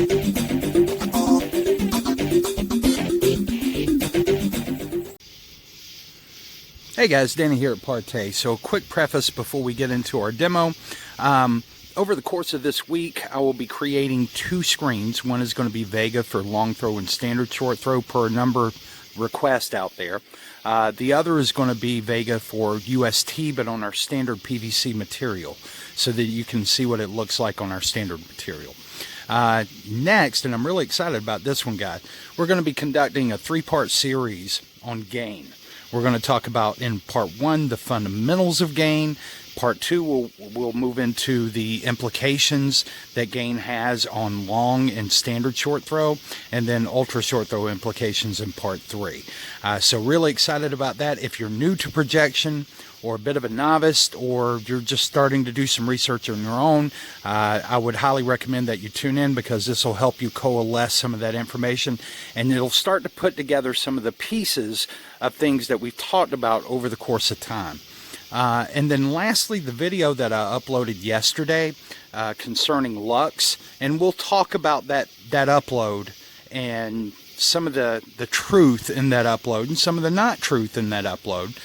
Hey guys, Danny here at Partay. So a quick preface before we get into our demo. Over the course of this week, I will be creating two screens. One is going to be VEGA for long throw and standard short throw per number request out there. The other is going to be VEGA for UST, but on our standard PVC material, so that you can see what it looks like on our standard material. Next, and I'm really excited about this one, guys, we're going to be conducting a three-part series on gain. We're going to talk about, in part one, the fundamentals of gain. Part two, we'll move into the implications that gain has on long and standard short throw, and then ultra short throw implications in part three. So really excited about that. If you're new to projection, or a bit of a novice, or you're just starting to do some research on your own, I would highly recommend that you tune in, because this will help you coalesce some of that information, and it'll start to put together some of the pieces of things that we've talked about over the course of time. And then lastly, the video that I uploaded yesterday concerning Lux, and we'll talk about that upload and some of the truth in that upload and some of the not truth in that upload,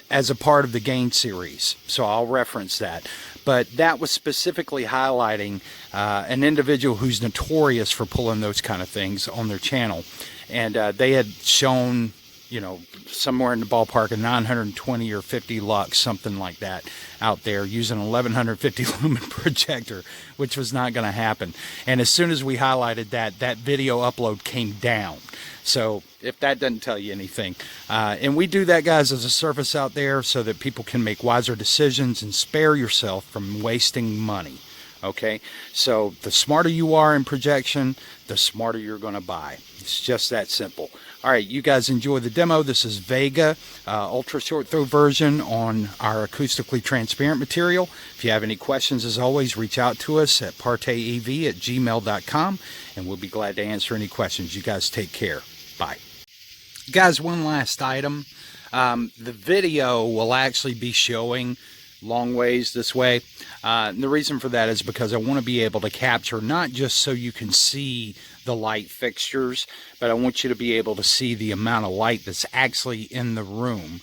as a part of the gain series. So I'll reference that. But that was specifically highlighting an individual who's notorious for pulling those kind of things on their channel. And they had shown, you know, somewhere in the ballpark of 920 or 50 lux, something like that, out there using an 1150 lumen projector, which was not going to happen. And as soon as we highlighted that video upload came down. So if that doesn't tell you anything, and we do that, guys, as a service out there so that people can make wiser decisions and spare yourself from wasting money. Okay, so the smarter you are in projection, the smarter you're going to buy. It's just that simple. All right, you guys enjoy the demo. This is VEGA, ultra short throw version on our acoustically transparent material. If you have any questions, as always, reach out to us at partayev@gmail.com, and we'll be glad to answer any questions. You guys take care. Bye. Guys, one last item. The video will actually be showing long ways this way. And the reason for that is because I want to be able to capture not just so you can see the light fixtures, but I want you to be able to see the amount of light that's actually in the room.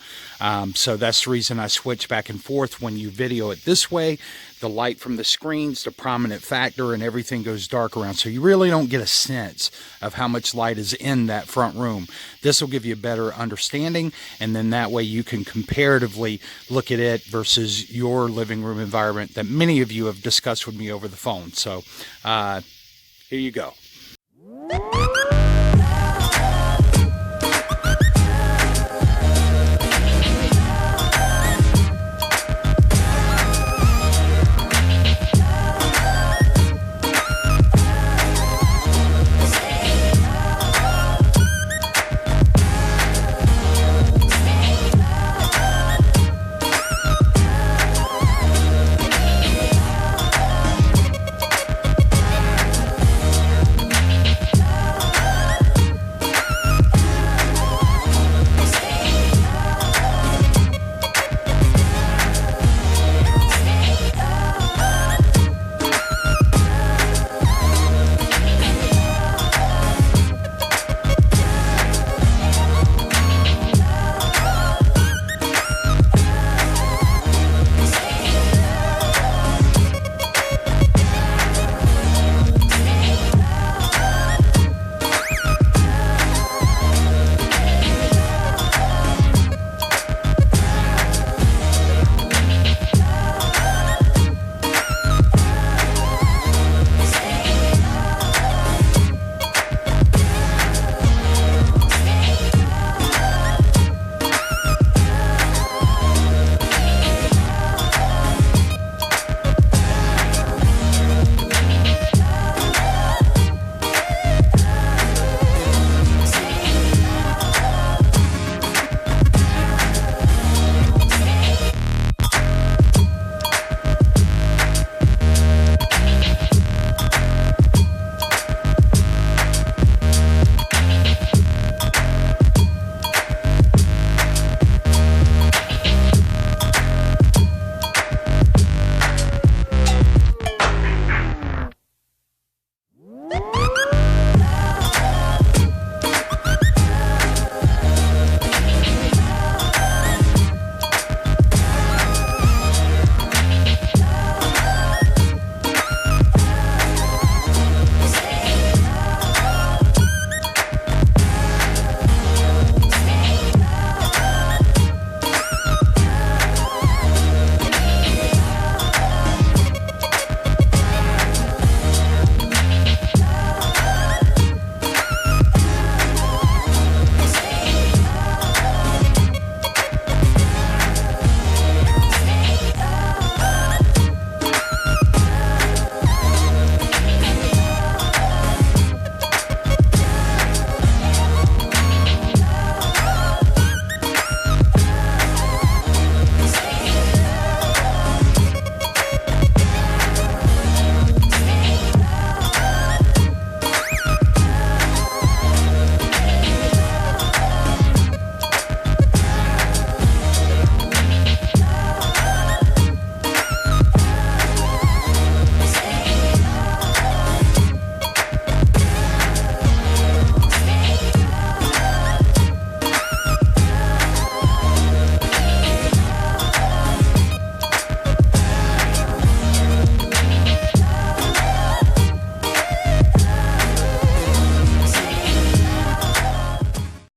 So that's the reason I switch back and forth. When you video it this way, the light from the screens, the prominent factor, and everything goes dark around. So you really don't get a sense of how much light is in that front room. This will give you a better understanding, and then that way you can comparatively look at it versus your living room environment that many of you have discussed with me over the phone. So here you go.